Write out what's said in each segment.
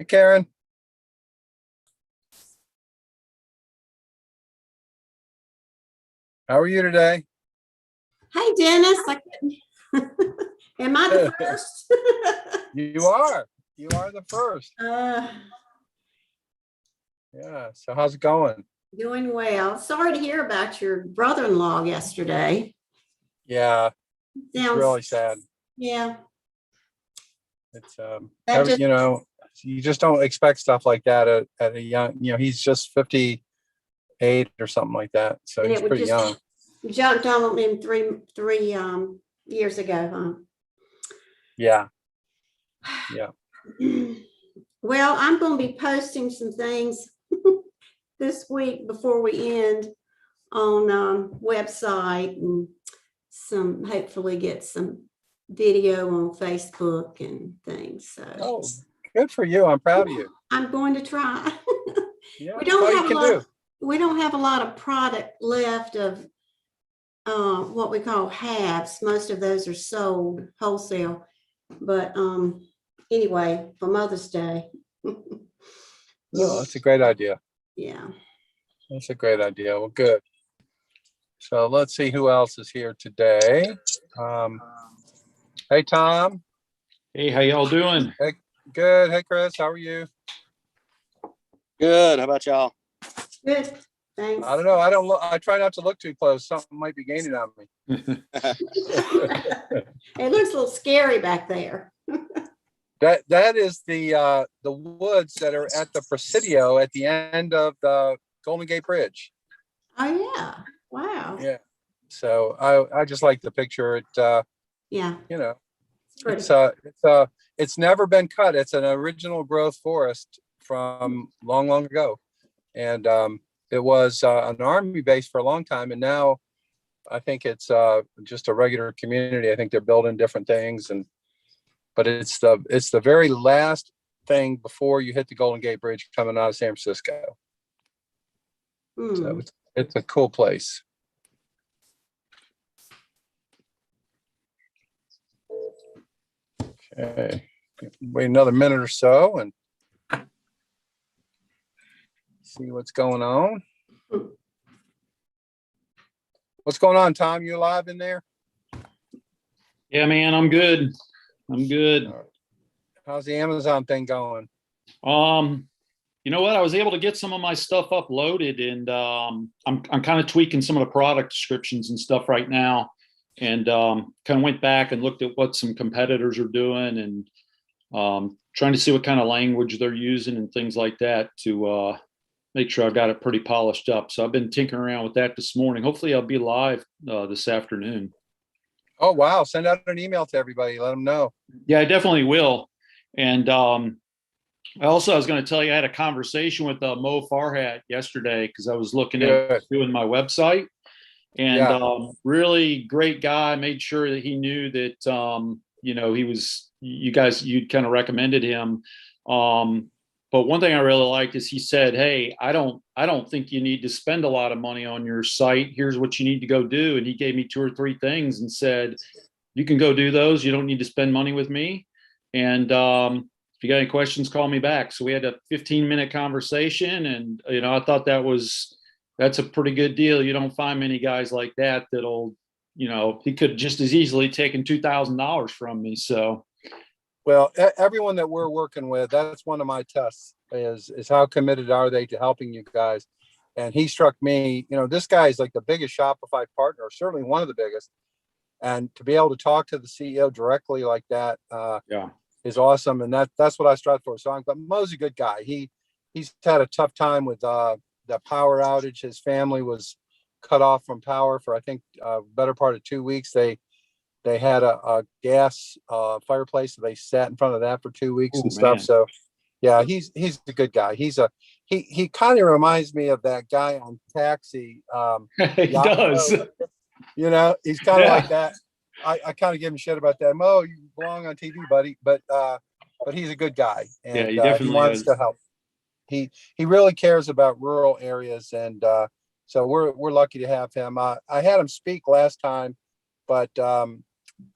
Hey, Karen. How are you today? Hey, Dennis, am I the first? You are. You are the first. uh, Yeah. So how's it going? Doing well. Sorry to hear about your brother-in-law yesterday. Yeah, it's Sounds, really sad. yeah, It's that just, you just don't expect stuff like that at a young, he's just 58 or something like that. So and he's it would pretty just young. jumped on him three years ago, Yeah. Yeah. huh? Well, I'm going to be posting some things this week before we end on website and hopefully get some video on Facebook and things. So Oh, good for you. I'm proud of you. I'm going to try. Yeah, we that's all don't you have a can lot. do. We don't have a lot of product left of what we call halves. Most of those are sold wholesale. But anyway, for Mother's Day, No, that's a great idea. yeah. That's a great idea. Well, good. So let's see who else is here today. Um, hey, Tom. Hey, how y'all doing? Hey, good. Hey, Chris. How are you? Good. How about y'all? Good. Thanks. I don't know. I don't look. I try not to look too close. Something might be gaining on me. It looks a little scary back there. That is the woods that are at the Presidio at the end of the Golden Gate Bridge. Oh yeah. Wow. Yeah. So I just like the picture. It Yeah. it's Pretty. it's never been cut. It's an original growth forest from long ago, and it was an army base for a long time, and now I think it's just a regular community. I think they're building different things, but it's the very last thing before you hit the Golden Gate Bridge coming out of San Francisco. So it's a cool place. Okay, wait another minute or so and see what's going on. What's going on, Tom? You alive in there? Yeah, man, I'm good. I'm good. How's the Amazon thing going? You know what? I was able to get some of my stuff uploaded, and I'm kind of tweaking some of the product descriptions and stuff right now, and kind of went back and looked at what some competitors are doing, and trying to see what kind of language they're using and things like that to make sure I've got it pretty polished up. So I've been tinkering around with that this morning. Hopefully, I'll be live this afternoon. Oh wow! Send out an email to everybody. Let them know. Yeah, I definitely will. And I was going to tell you, I had a conversation with Mo Farhat yesterday because I was looking at doing my website, and really great guy. Made sure that he knew that he was you'd kind of recommended him. But one thing I really liked is he said, "Hey, I don't think you need to spend a lot of money on your site. Here's what you need to go do." And he gave me 2 or 3 things and said, "You can go do those. You don't need to spend money with me. And if you got any questions, call me back." So we had a 15-minute conversation, and I thought that's a pretty good deal. You don't find many guys like that'll, he could just as easily taken $2,000 from me. So. Well, everyone that we're working with, that's one of my tests is how committed are they to helping you guys. And he struck me, this guy is like the biggest Shopify partner, certainly one of the biggest. And to be able to talk to the CEO directly like that is awesome. And that's what I strive for. But Mo's a good guy. He's had a tough time with the power outage. His family was cut off from power for, I think, better part of 2 weeks. They had a gas fireplace. So they sat in front of that for 2 weeks and stuff. Man. So yeah, he's a good guy. He kind of reminds me of that guy on Taxi. He does. He's kind of like that. I kind of give him shit about that. Mo, you belong on TV, buddy. But he's a good guy, and he definitely he wants is. to help. He really cares about rural areas, and so we're lucky to have him. I had him speak last time, but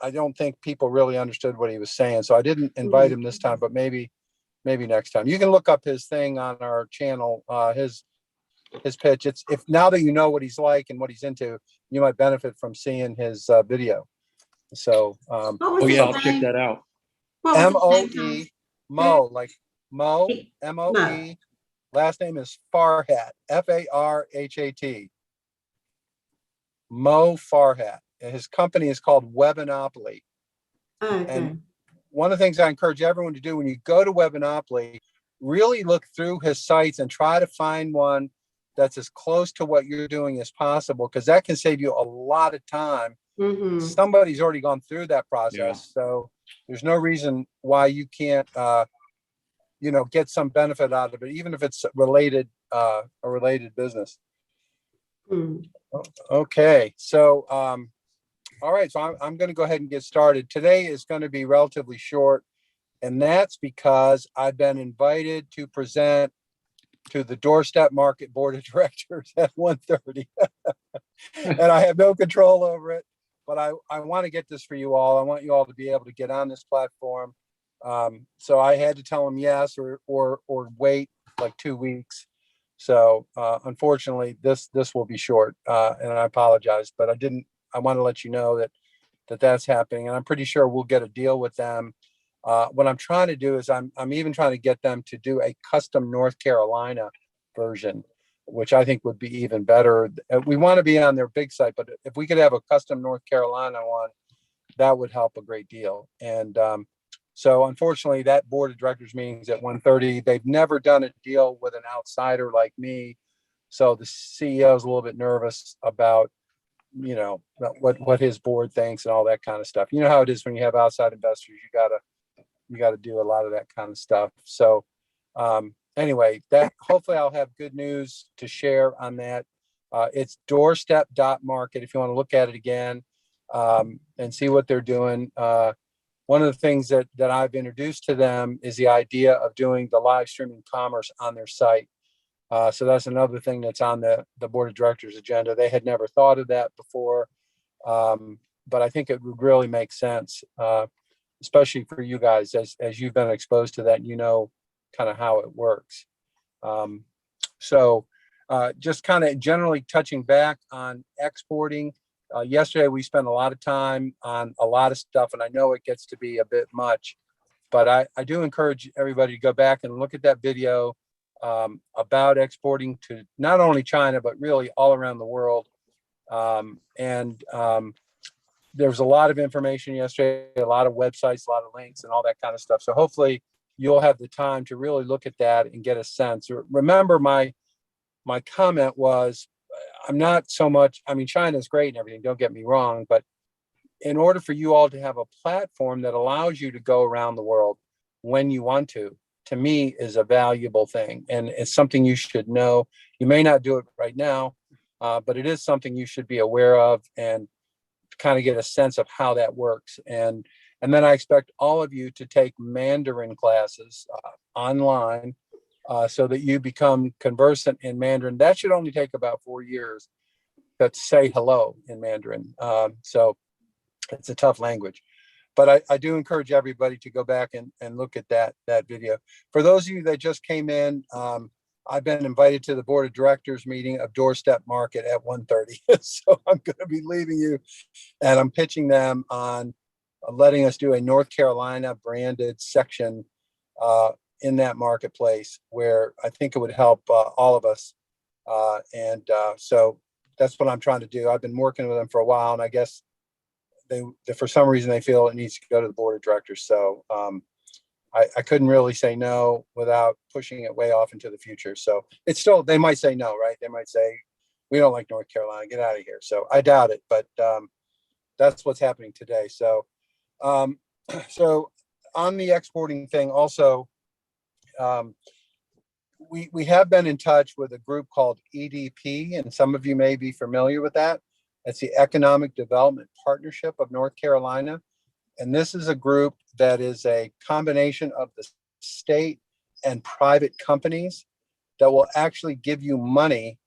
I don't think people really understood what he was saying, so I didn't invite him this time. But maybe maybe next time. You can look up his thing on our channel, his pitch. It's if now that you know what he's like and what he's into, you might benefit from seeing his video. So What Oh was his yeah, I'll check name? that out. What was his MOE name, Mo, like Mo, Tom? MOE. Last name is Farhat, Farhat. Mo Farhat. And his company is called Webinopoly. Okay. And one of the things I encourage everyone to do when you go to Webinopoly, really look through his sites and try to find one that's as close to what you're doing as possible, because that can save you a lot of time. Mm-hmm. Somebody's already gone through that process. So there's no reason why you can't, get some benefit out of it, even if it's related, a related business. Mm. Okay. So, all right. So I'm going to go ahead and get started. Today is going to be relatively short, and that's because I've been invited to present to the Doorstep Market Board of Directors at 1:30. And I have no control over it, but I want to get this for you all. I want you all to be able to get on this platform. So I had to tell them yes or wait like 2 weeks. So unfortunately, this will be short, and I apologize, but I want to let you know that's happening, and I'm pretty sure we'll get a deal with them. What I'm trying to do is I'm even trying to get them to do a custom North Carolina version, which I think would be even better. We want to be on their big site, but if we could have a custom North Carolina one, that would help a great deal. And so unfortunately, that board of directors meeting is at 1:30. They've never done a deal with an outsider like me. So the CEO is a little bit nervous about, what his board thinks and all that kind of stuff. You know how it is when you have outside investors, you gotta do a lot of that kind of stuff. So anyway, that hopefully I'll have good news to share on that. It's doorstep.market if you want to look at it again, and see what they're doing. One of the things that I've introduced to them is the idea of doing the live streaming commerce on their site. So that's another thing that's on the board of directors agenda. They had never thought of that before, but I think it would really make sense, especially for you guys as you've been exposed to that, kind of how it works. So just kind of generally touching back on exporting. Yesterday, we spent a lot of time on a lot of stuff, and I know it gets to be a bit much, but I do encourage everybody to go back and look at that video about exporting to not only China, but really all around the world. There's a lot of information yesterday, a lot of websites, a lot of links and all that kind of stuff. So hopefully you'll have the time to really look at that and get a sense. Remember, my comment was, I'm not so much, China is great and everything, don't get me wrong, but in order for you all to have a platform that allows you to go around the world when you want to me is a valuable thing. And it's something you should know. You may not do it right now, but it is something you should be aware of and kind of get a sense of how that works. And then I expect all of you to take Mandarin classes online, so that you become conversant in Mandarin. That should only take about 4 years to say hello in Mandarin. So it's a tough language, but I do encourage everybody to go back and look at that video. For those of you that just came in, I've been invited to the board of directors meeting of Doorstep Market at 1:30. So I'm going to be leaving you, and I'm pitching them on letting us do a North Carolina branded section in that marketplace, where I think it would help all of us. So that's what I'm trying to do. I've been working with them for a while, and I guess they for some reason they feel it needs to go to the board of directors. So I couldn't really say no without pushing it way off into the future. So it's still, they might say no, right? They might say, we don't like North Carolina, get out of here. So I doubt it, but that's what's happening today. So so on the exporting thing also, we have been in touch with a group called EDP, and some of you may be familiar with that. It's the Economic Development Partnership of North Carolina. And this is a group that is a combination of the state and private companies that will actually give you money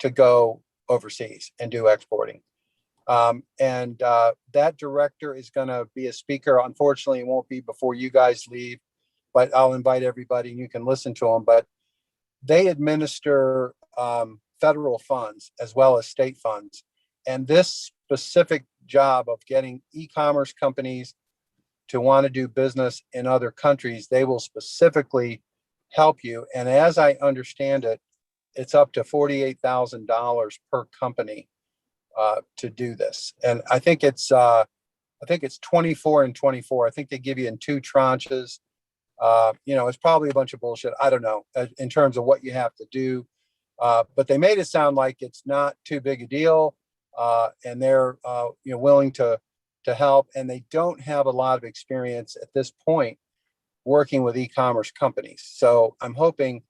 to go overseas and do exporting. That director is going to be a speaker. Unfortunately, it won't be before you guys leave. but I'll invite everybody and you can listen to them. But they administer federal funds as well as state funds. And this specific job of getting e-commerce companies to want to do business in other countries, they will specifically help you. And as I understand it, it's up to $48,000 per company to do this. And I think it's 24 and 24. I think they give you in 2 tranches. It's probably a bunch of bullshit. I don't know in terms of what you have to do. But they made it sound like it's not too big a deal. And they're, willing to help. And they don't have a lot of experience at this point working with e-commerce companies. So I'm hoping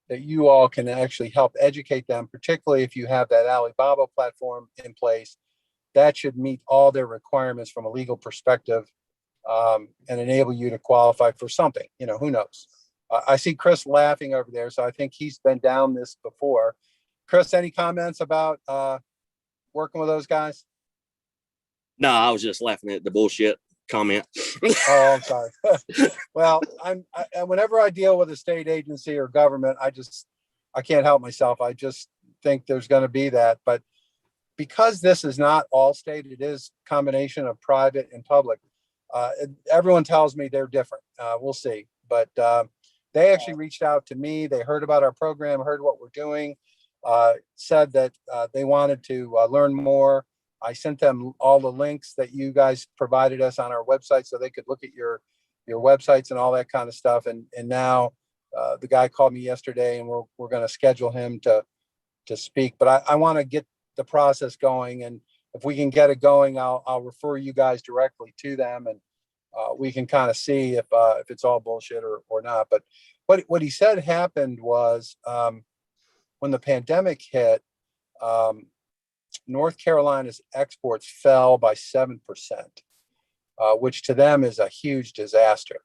that you all can actually help educate them, particularly if you have that Alibaba platform in place. That should meet all their requirements from a legal perspective, and enable you to qualify for something. Who knows? I see Chris laughing over there, so I think he's been down this before. Chris, any comments about working with those guys? No, I was just laughing at the bullshit comment. Oh, I'm sorry. Well, whenever I deal with a state agency or government, I can't help myself. I just think there's going to be that. But because this is not all state, it is a combination of private and public. Everyone tells me they're different. We'll see. But they actually reached out to me. They heard about our program, heard what we're doing, said that they wanted to learn more. I sent them all the links that you guys provided us on our website so they could look at your websites and all that kind of stuff. And now the guy called me yesterday, and we're going to schedule him to speak. But I want to get the process going, and if we can get it going, I'll refer you guys directly to them, and we can kind of see if it's all bullshit or not. But what he said happened was when the pandemic hit, North Carolina's exports fell by 7%, which to them is a huge disaster.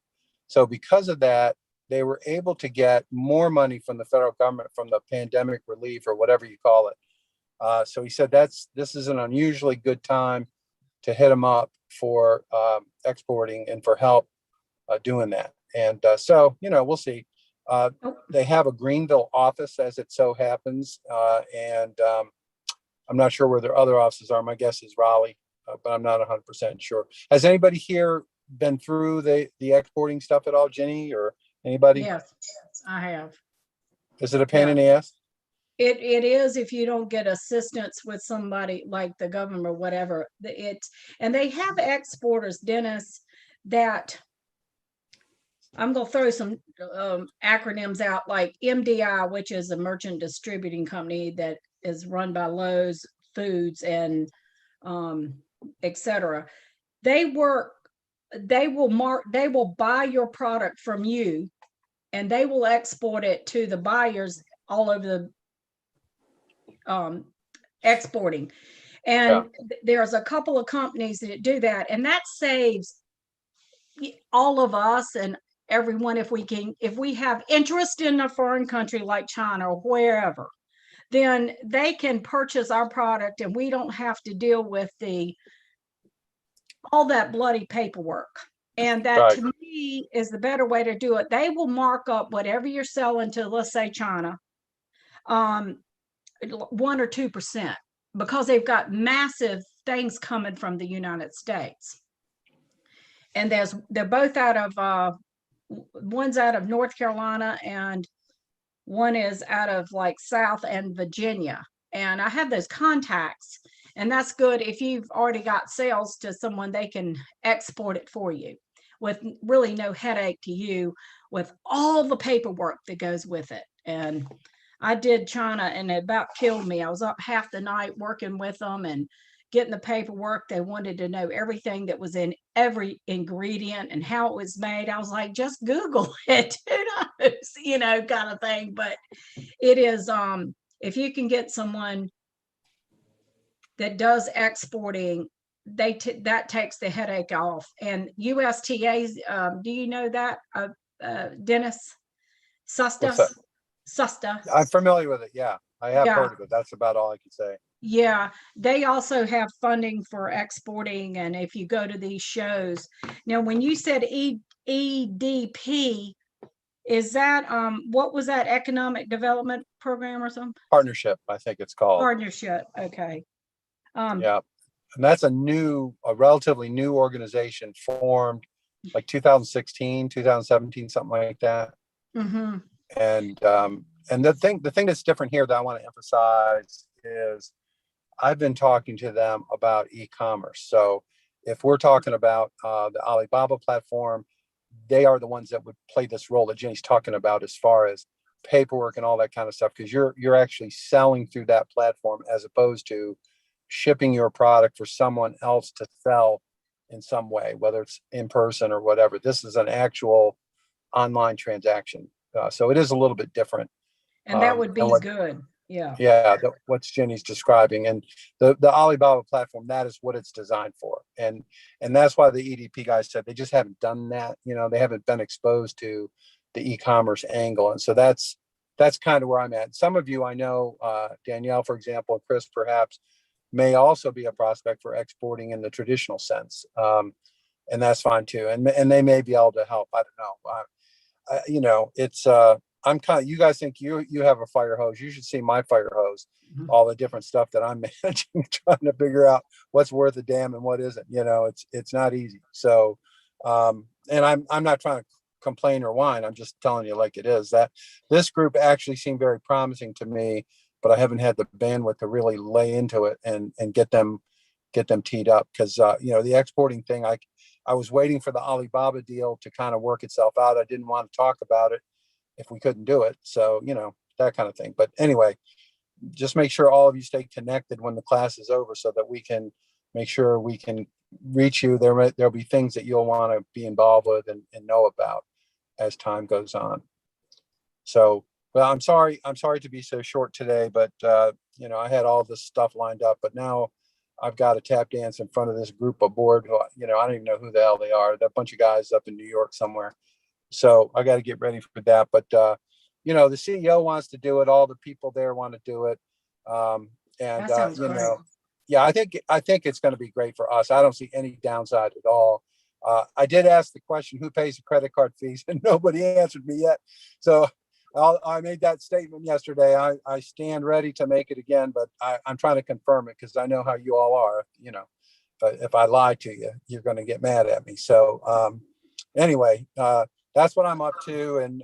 So because of that, they were able to get more money from the federal government from the pandemic relief or whatever you call it. So he said this is an unusually good time to hit them up for exporting and for help doing that. And so, we'll see. They have a Greenville office, as it so happens, and I'm not sure where their other offices are. My guess is Raleigh, but I'm not 100% sure. Has anybody here been through the exporting stuff at all, Jenny, or anybody? Yes, I have. Is it a pain in the ass? It is if you don't get assistance with somebody like the government or whatever. And they have exporters, Dennis, that I'm going to throw some acronyms out, like MDI, which is a merchant distributing company that is run by Lowe's Foods and etc. They will buy your product from you, and they will export it to the buyers all over the exporting. And there's a couple of companies that do that, and that saves all of us and everyone. If we have interest in a foreign country like China or wherever, then they can purchase our product, and we don't have to deal with all that bloody paperwork. And that to me is the better way to do it. They will mark up whatever you're selling to, let's say China, 1 or 2%, because they've got massive things coming from the United States. And they're both out of one's out of North Carolina, and one is out of like South and Virginia. And I have those contacts, and that's good. If you've already got sales to someone, they can export it for you with really no headache to you, with all the paperwork that goes with it. And I did China, and it about killed me. I was up half the night working with them and getting the paperwork. They wanted to know everything that was in every ingredient and how it was made. I was like, just Google it, who knows, kind of thing. But it is, if you can get someone that does exporting, that takes the headache off. And USTA's, do you know that, Dennis? SUSTA. I'm familiar with it. Yeah, I have heard of it. That's about all I can say. Yeah, they also have funding for exporting. And if you go to these shows, now when you said EDP, is that, what was that, economic development program or something? Partnership, I think it's called. Partnership, okay. Yeah. And that's a relatively new organization formed like 2016, 2017, something like that. Mhm. And the thing that's different here that I want to emphasize is I've been talking to them about e-commerce. So if we're talking about the Alibaba platform, they are the ones that would play this role that Jenny's talking about as far as paperwork and all that kind of stuff, because you're actually selling through that platform as opposed to shipping your product for someone else to sell in some way, whether it's in person or whatever. This is an actual online transaction. So it is a little bit different. And that would be and what- good. Yeah. Yeah, what's Jenny's describing, and the Alibaba platform, that is what it's designed for, and that's why the EDP guys said they just haven't done that. They haven't been exposed to the e-commerce angle, and so that's kind of where I'm at. Some of you I know, Danielle, for example, and Chris perhaps may also be a prospect for exporting in the traditional sense, and that's fine too, and they may be able to help. I don't know. It's I'm kind of, you guys think you have a fire hose. You should see my fire hose, Mhm. all the different stuff that I'm managing, trying to figure out what's worth a damn and what isn't. It's not easy. So, and I'm not trying to complain or whine. I'm just telling you like it is, that this group actually seemed very promising to me, but I haven't had the bandwidth to really lay into it and get them teed up. Cause the exporting thing, I was waiting for the Alibaba deal to kind of work itself out. I didn't want to talk about it if we couldn't do it. So, that kind of thing. But anyway, just make sure all of you stay connected when the class is over so that we can make sure we can reach you. There'll be things that you'll want to be involved with and know about as time goes on. So, well, I'm sorry to be so short today, but I had all this stuff lined up, but now I've got to tap dance in front of this group of board who, I don't even know who the hell they are. They're a bunch of guys up in New York somewhere. So I got to get ready for that. But, the CEO wants to do it. All the people there want to do it. That sounds great. Yeah, I think it's going to be great for us. I don't see any downside at all. I did ask the question, who pays the credit card fees? And nobody answered me yet. So I made that statement yesterday. I stand ready to make it again, but I'm trying to confirm it because I know how you all are. But if I lie to you, you're going to get mad at me. So anyway, that's what I'm up to. And,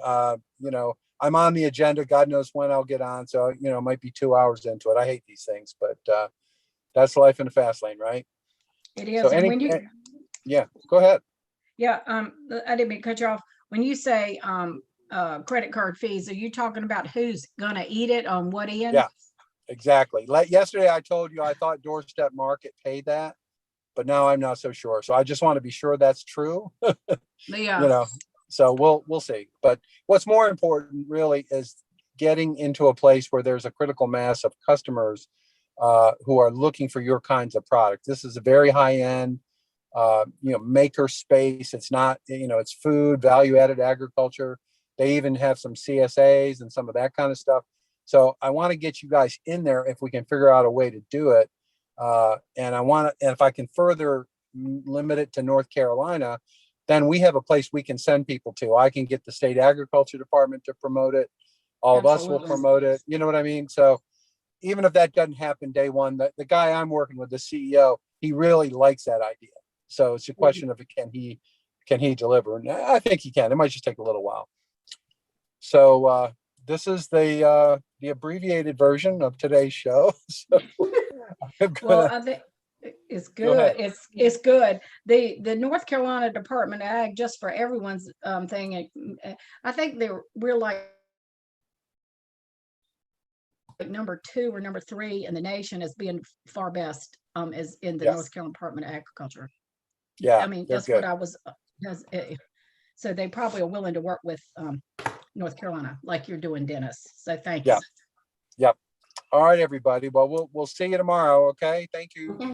I'm on the agenda. God knows when I'll get on. So, it might be 2 hours into it. I hate these things, but that's life in the fast lane, right? It is. So And when you, yeah, go ahead. yeah, I didn't mean to cut you off. When you say credit card fees, are you talking about who's gonna eat it on what end? Yeah, exactly. Like yesterday, I told you I thought Doorstep Market paid that, but now I'm not so sure. So I just want to be sure that's true. Yeah. So we'll see. But what's more important really is getting into a place where there's a critical mass of customers who are looking for your kinds of products. This is a very high end, maker space. It's not, it's food, value added agriculture. They even have some CSAs and some of that kind of stuff. So I want to get you guys in there if we can figure out a way to do it. And if I can further limit it to North Carolina, then we have a place we can send people to. I can get the state agriculture department to promote it. All of us will Absolutely. promote it. You know what I mean? So even if that doesn't happen day one, the guy I'm working with, the CEO, he really likes that idea. So it's a question of can he deliver? And I think he can. It might just take a little while. So this is the abbreviated version of today's show. So Well, I think it's Go ahead. good. It's good. The North Carolina Department of Ag, just for everyone's thing, I think we're like number 2 or number 3 in the nation as being far best is in the Yes. North Carolina Department of Agriculture. Yeah, I mean, they're that's good. what I was. So they probably are willing to work with North Carolina, like you're doing, Dennis. So thank you. Yeah. Yep. All right, everybody. Well, we'll see you tomorrow. Okay. Thank you. Okay.